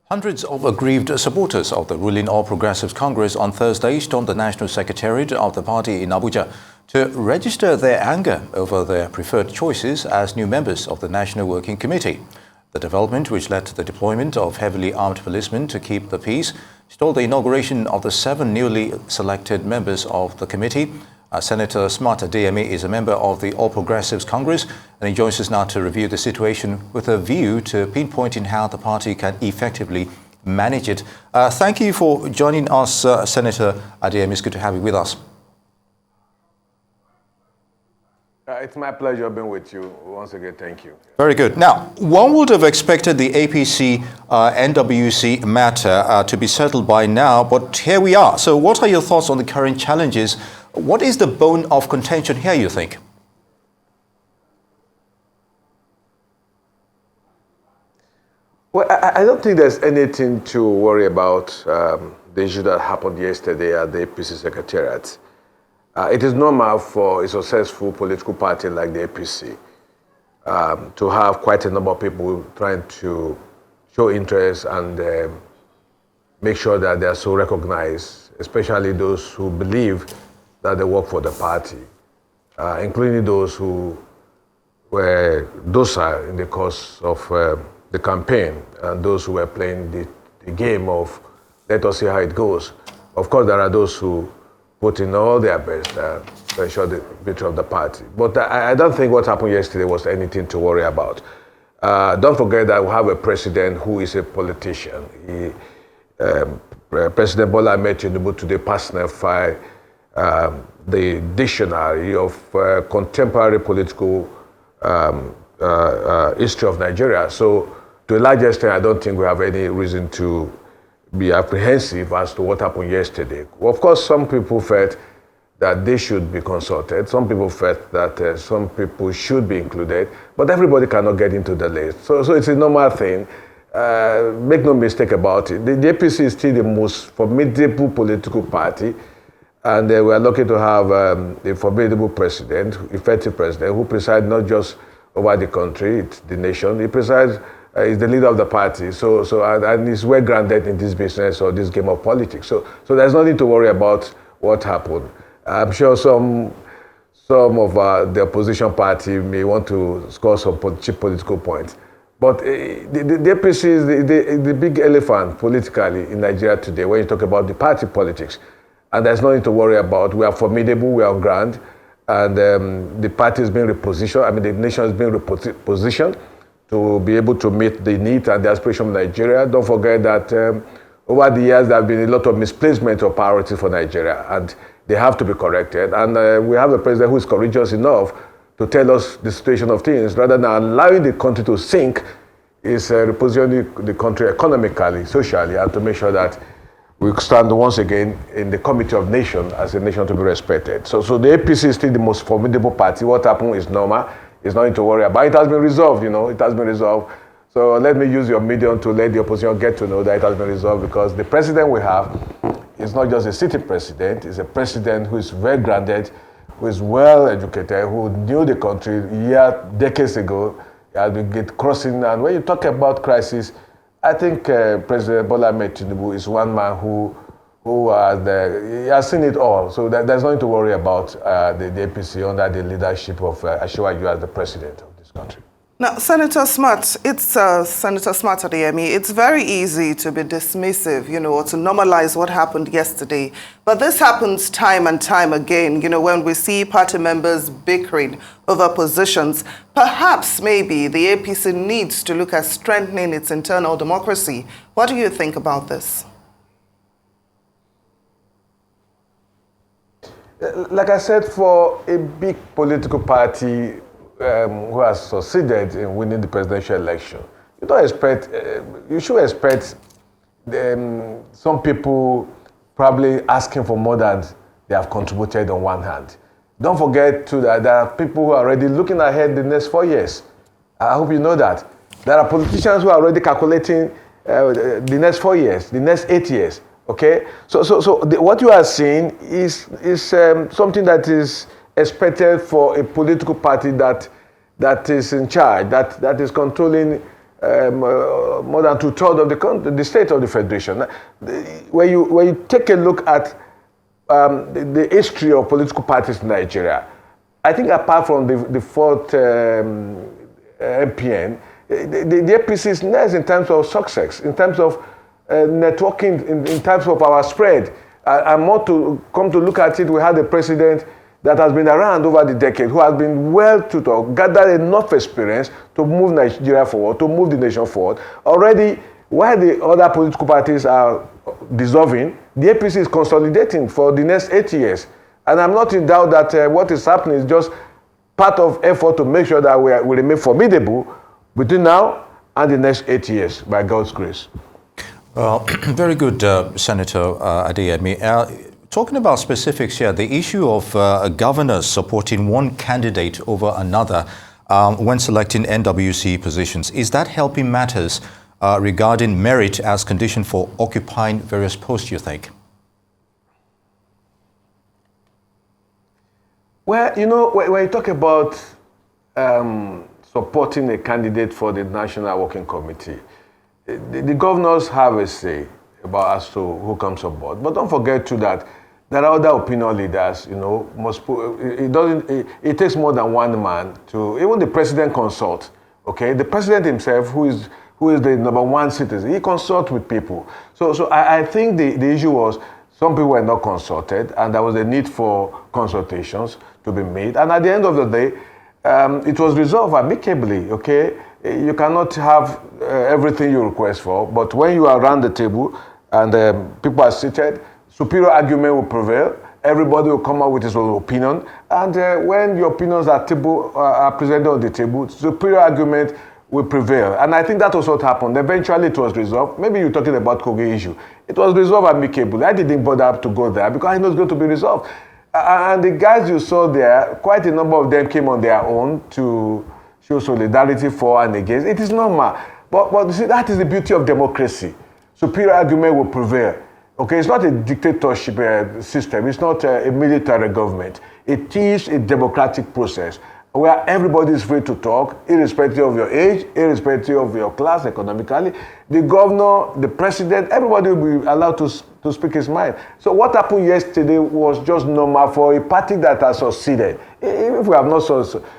Hundreds of aggrieved supporters of the ruling All Progressives Congress on Thursday stormed the National Secretariat of the party in Abuja to register their anger over their preferred choices as new members of the National Working Committee. The development, which led to the deployment of heavily armed policemen to keep the peace, stalled the inauguration of the 7 newly selected members of the committee. Senator Smart Adeyemi is a member of the All Progressives Congress, and he joins us now to review the situation with a view to pinpointing how the party can effectively manage it. Thank you for joining us, Senator Adeyemi. It's good to have you with us. It's my pleasure being with you. Once again, thank you. Very good. Now, one would have expected the APC NWC matter to be settled by now, but here we are. So what are your thoughts on the current challenges? What is the bone of contention here, you think? Well, I don't think there's anything to worry about the issue that happened yesterday at the APC Secretariat. It is normal for a successful political party like the APC to have quite a number of people trying to show interest and make sure that they are so recognized, especially those who believe that they work for the party, including those who were docile in the course of the campaign and those who were playing the game of let us see how it goes. Of course, there are those who put in all their best to ensure the victory of the party. But I don't think what happened yesterday was anything to worry about. Don't forget that we have a president who is a politician. President Bola Ahmed Tinubu today personified the dictionary of contemporary political history of Nigeria. So, to a large extent, I don't think we have any reason to be apprehensive as to what happened yesterday. Of course, some people felt that they should be consulted. Some people felt that some people should be included, but everybody cannot get into the list. So it's a normal thing. Make no mistake about it. The APC is still the most formidable political party, and we are lucky to have a formidable president, effective president, who presides not just over the country, it's the nation. He presides, is the leader of the party, and he's well grounded in this business or this game of politics. So there's nothing to worry about what happened. I'm sure some of the opposition party may want to score some cheap political points. But the APC is the big elephant politically in Nigeria today when you talk about the party politics. And there's nothing to worry about. We are formidable, we are on ground, and the party is being repositioned. I mean, the nation is being repositioned to be able to meet the needs and the aspiration of Nigeria. Don't forget that over the years, there have been a lot of misplacement of priorities for Nigeria, and they have to be corrected. And we have a president who is courageous enough to tell us the situation of things, rather than allowing the country to sink, is repositioning the country economically, socially, and to make sure that we stand once again in the committee of nations as a nation to be respected. So the APC is still the most formidable party. What happened is normal. It's nothing to worry about. It has been resolved, it has been resolved. So let me use your medium to let the opposition get to know that it has been resolved, because the president we have is not just a city president, he's a president who is very grounded, who is well educated, who knew the country decades ago. He has been crossing, and when you talk about crisis, I think President Bola Ahmed Tinubu is one man who he has seen it all. So there's nothing to worry about the APC under the leadership of Asiwaju as the president of this country. Now, Senator Smart, Senator Smart Adeyemi, it's very easy to be dismissive, or to normalize what happened yesterday. But this happens time and time again, when we see party members bickering over positions. Perhaps, maybe, the APC needs to look at strengthening its internal democracy. What do you think about this? Like I said, for a big political party who has succeeded in winning the presidential election, you should expect some people probably asking for more than they have contributed on one hand. Don't forget too that there are people who are already looking ahead the next 4 years. I hope you know that. There are politicians who are already calculating the next 4 years, the next 8 years. Okay, so what you are seeing is something that is expected for a political party that that is in charge, that is controlling more than 2/3 of the state of the federation. When you take a look at the history of political parties in Nigeria, I think apart from the fourth MPN, the APC is next in terms of success, in terms of networking, in terms of our spread. And more to come to look at it, we had a president that has been around over the decade, who has been well tutored, gathered enough experience to move Nigeria forward, to move the nation forward. Already, while the other political parties are dissolving, the APC is consolidating for the next 8 years. And I'm not in doubt that what is happening is just part of effort to make sure that we remain formidable between now and the next 8 years, by God's grace. Well, very good, Senator Adeyemi. Talking about specifics here, the issue of governors supporting one candidate over another when selecting NWC positions, is that helping matters regarding merit as condition for occupying various posts, you think? Well, you know, when you talk about supporting a candidate for the National Working Committee, the governors have a say about as to who comes on board. But don't forget too that there are other opinion leaders, you know, it takes more than one man to, even the president consult, okay? The president himself, who is the #1 citizen, he consults with people. So I think the issue was some people were not consulted, and there was a need for consultations to be made. And at the end of the day, it was resolved amicably, okay? You cannot have everything you request for, but when you are around the table and people are seated, superior argument will prevail. Everybody will come out with his own opinion. And when your opinions are presented on the table, superior argument will prevail. And I think that was what happened. Eventually it was resolved. Maybe you're talking about Kogi issue. It was resolved amicably. I didn't bother to go there because I know it's going to be resolved. And the guys you saw there, quite a number of them came on their own to show solidarity for and against. It is normal. But you see, that is the beauty of democracy. Superior argument will prevail. Okay, it's not a dictatorship system. It's not a military government. It is a democratic process where everybody is free to talk, irrespective of your age, irrespective of your class economically. The governor, the president, everybody will be allowed to speak his mind. So what happened yesterday was just normal for a party that has succeeded. If we have not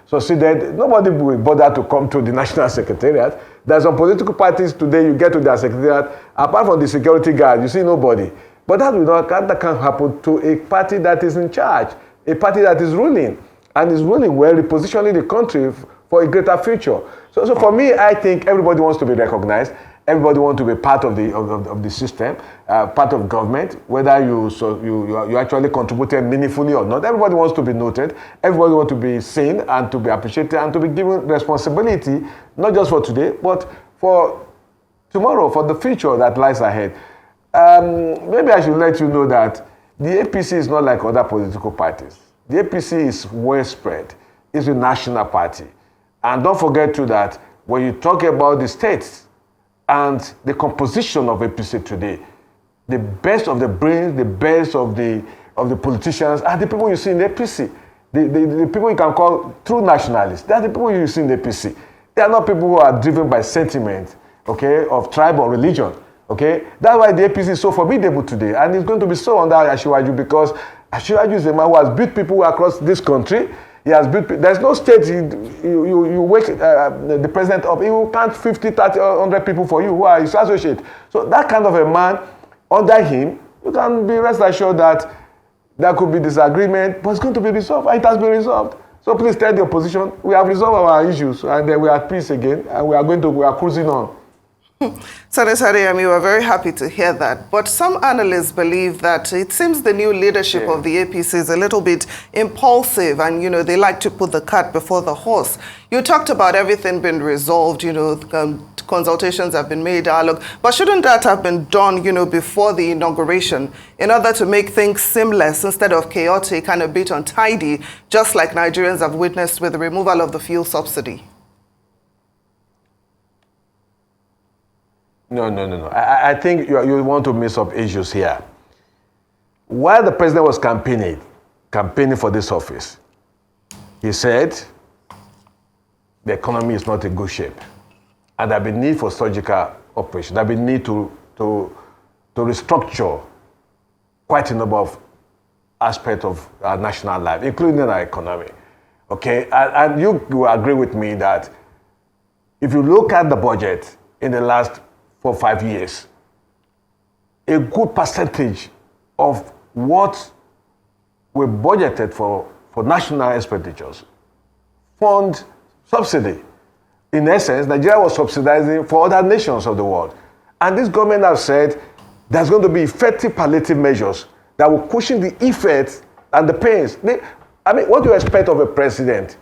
succeeded, nobody will bother to come to the National Secretariat. There's some political parties today, you get to their secretariat, apart from the security guard, you see nobody. But that can't happen to a party that is in charge, a party that is ruling, and is ruling well, repositioning the country for a greater future. So for me, I think everybody wants to be recognized. Everybody wants to be part of the system, part of government, whether you actually contributed meaningfully or not. Everybody wants to be noted. Everybody wants to be seen and to be appreciated and to be given responsibility, not just for today, but for tomorrow, for the future that lies ahead. Maybe I should let you know that the APC is not like other political parties. The APC is well spread. It's a national party. And don't forget too that when you talk about the states, and the composition of APC today, the best of the brains, the best of the politicians are the people you see in the APC. The people you can call true nationalists. They are the people you see in the APC. They are not people who are driven by sentiment, okay, of tribe or religion, okay. That's why the APC is so formidable today, and it's going to be so under Asiwaju because Asiwaju is a man who has built people across this country. He has built. There's no state you wake the president up. He will count 50, 30, 100 people for you who are his associates. So that kind of a man, under him, you can be rest assured that there could be disagreement, but it's going to be resolved. It has been resolved. So please tell the opposition we have resolved our issues and we are at peace again, and we are cruising on. Senator Adeyemi, we're very happy to hear that. But some analysts believe that it seems the new leadership of the APC is a little bit impulsive and, you know, they like to put the cart before the horse. You talked about everything being resolved, you know, consultations have been made, dialogue. But shouldn't that have been done, you know, before the inauguration in order to make things seamless instead of chaotic and a bit untidy, just like Nigerians have witnessed with the removal of the fuel subsidy? No. I think you want to mix up issues here. While the president was campaigning for this office, he said the economy is not in good shape. And there'll be need for surgical operation. There'll be need to restructure quite a number of aspects of our national life, including our economy. Okay, and you will agree with me that if you look at the budget in the last 4 or 5 years, a good percentage of what we budgeted for national expenditures, fund subsidy. In essence, Nigeria was subsidizing for other nations of the world. And this government has said there's going to be effective palliative measures that will cushion the effects and the pains. I mean, what do you expect of a president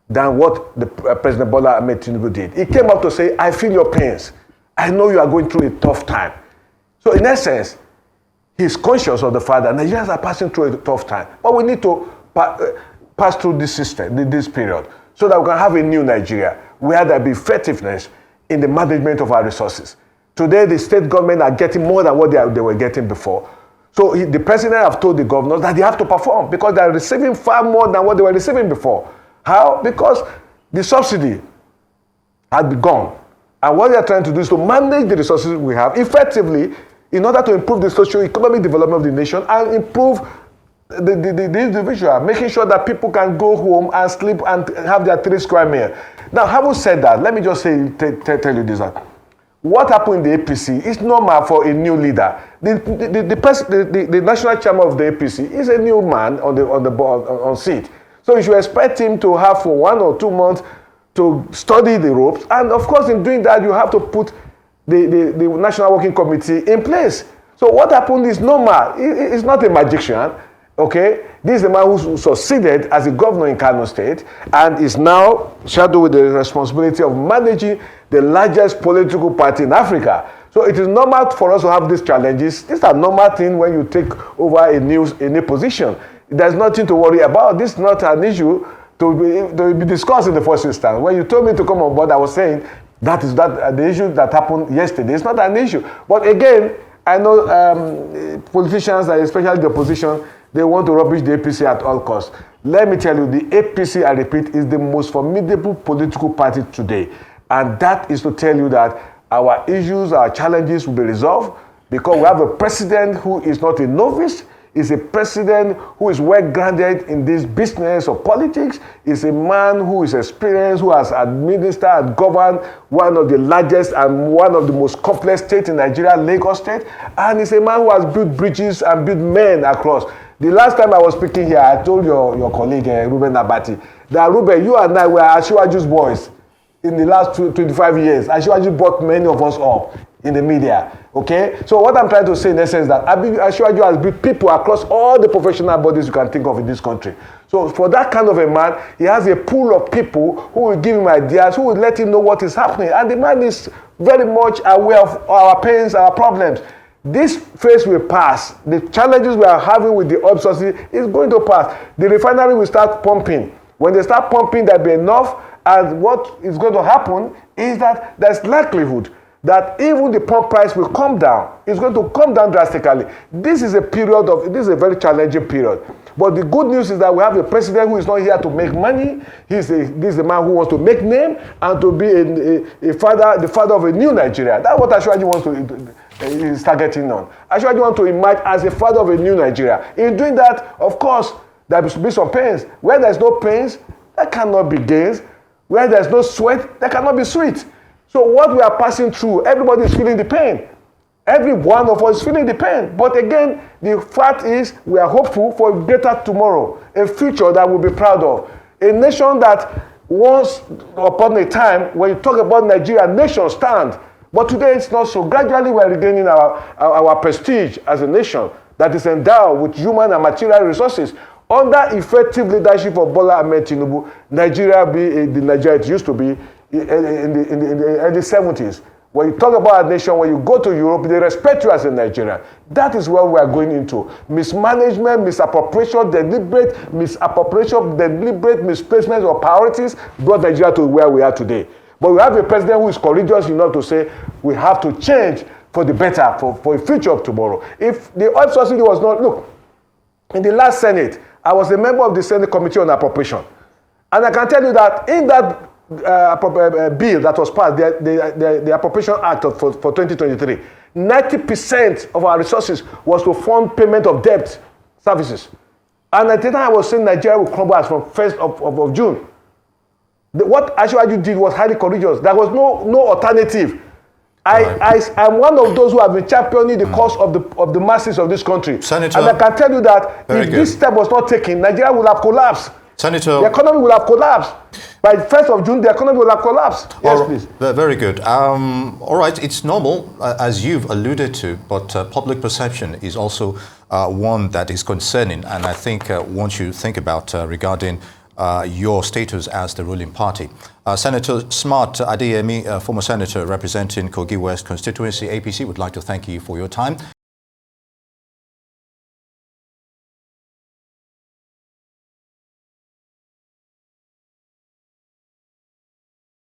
than what the President Bola Ahmed Tinubu did? He came up to say, I feel your pains. I know you are going through a tough time. So in essence, he's conscious of the fact that Nigerians are passing through a tough time. But we need to pass through this system, this period, so that we can have a new Nigeria where there be effectiveness in the management of our resources. Today, the state government are getting more than what they were getting before. So the president have told the governors that they have to perform because they are receiving far more than what they were receiving before. How? Because the subsidy had been gone. And what they are trying to do is to manage the resources we have effectively in order to improve the socio-economic development of the nation and improve the individual, making sure that people can go home and sleep and have their 3 square meal. Now, having said that, let me just say, tell you this. What happened in the APC is normal for a new leader. The national chairman of the APC is a new man on seat. So you should expect him to have for 1 or 2 months to study the ropes. And of course, in doing that, you have to put the National Working Committee in place. So what happened is normal. It's not a magician. Okay, this is the man who succeeded as a governor in Kano State and is now shadowed with the responsibility of managing the largest political party in Africa. So it is normal for us to have these challenges. These are normal things when you take over a new position. There's nothing to worry about. This is not an issue to be discussed in the first instance. When you told me to come on board, I was saying that is the issue that happened yesterday. It's not an issue. But again, I know politicians, especially the opposition, they want to rubbish the APC at all costs. Let me tell you, the APC, I repeat, is the most formidable political party today. And that is to tell you that our issues, our challenges will be resolved because we have a president who is not a novice. Is a president who is well grounded in this business of politics. Is a man who is experienced, who has administered and governed one of the largest and one of the most complex states in Nigeria, Lagos State. And is a man who has built bridges and built men across. The last time I was speaking here, I told your colleague, Ruben Abati, that Ruben, you and I were Asiwaju's boys in the last 25 years. Asiwaju brought many of us up in the media. Okay? So what I'm trying to say in essence is that Asiwaju has built people across all the professional bodies you can think of in this country. So for that kind of a man, he has a pool of people who will give him ideas, who will let him know what is happening. And the man is very much aware of our pains, our problems. This phase will pass. The challenges we are having with the oil subsidy is going to pass. The refinery will start pumping. When they start pumping, there will be enough. And what is going to happen is that there's likelihood that even the pump price will come down. It's going to come down drastically. This is a a very challenging period. But the good news is that we have a president who is not here to make money. This is a man who wants to make name and to be the father of a new Nigeria. That's what Asiwaju wants to is targeting on. Asiwaju wants to emerge as a father of a new Nigeria. In doing that, of course, there will be some pains. Where there's no pains, there cannot be gains. Where there's no sweat, there cannot be sweet. So what we are passing through, everybody is feeling the pain. Every one of us is feeling the pain. But again, the fact is we are hopeful for a better tomorrow, a future that we'll be proud of. A nation that once upon a time, when you talk about Nigeria, nation stand. But today it's not so. Gradually we are regaining our prestige as a nation that is endowed with human and material resources. Under effective leadership of Bola Ahmed Tinubu, Nigeria be the Nigeria it used to be in the early 70s. When you talk about a nation, when you go to Europe, they respect you as a Nigerian. That is where we are going into. Mismanagement, misappropriation, deliberate misplacement of priorities brought Nigeria to where we are today. But we have a president who is courageous enough to say we have to change for the better, for a future of tomorrow. If the oil subsidy was not, look, in the last Senate, I was a member of the Senate Committee on Appropriation. And I can tell you that in that bill that was passed, the Appropriation Act for 2023, 90% of our resources was to fund payment of debt services. And at the time I was saying Nigeria will crumble as from 1st of June. What Ashwaju did was highly courageous. There was no alternative. I'm one of those who have been championing the cause of the masses of this country. Senator, and I can tell you that if this step was not taken, Nigeria would have collapsed. Senator, the economy will have collapsed. By the 1st of June, the economy will have collapsed. Yes, please. Very good. All right, it's normal, as you've alluded to, but public perception is also one that is concerning. And I think once you think about regarding your status as the ruling party. Senator Smart Adeyemi, former senator representing Kogi West constituency, APC, would like to thank you for your time.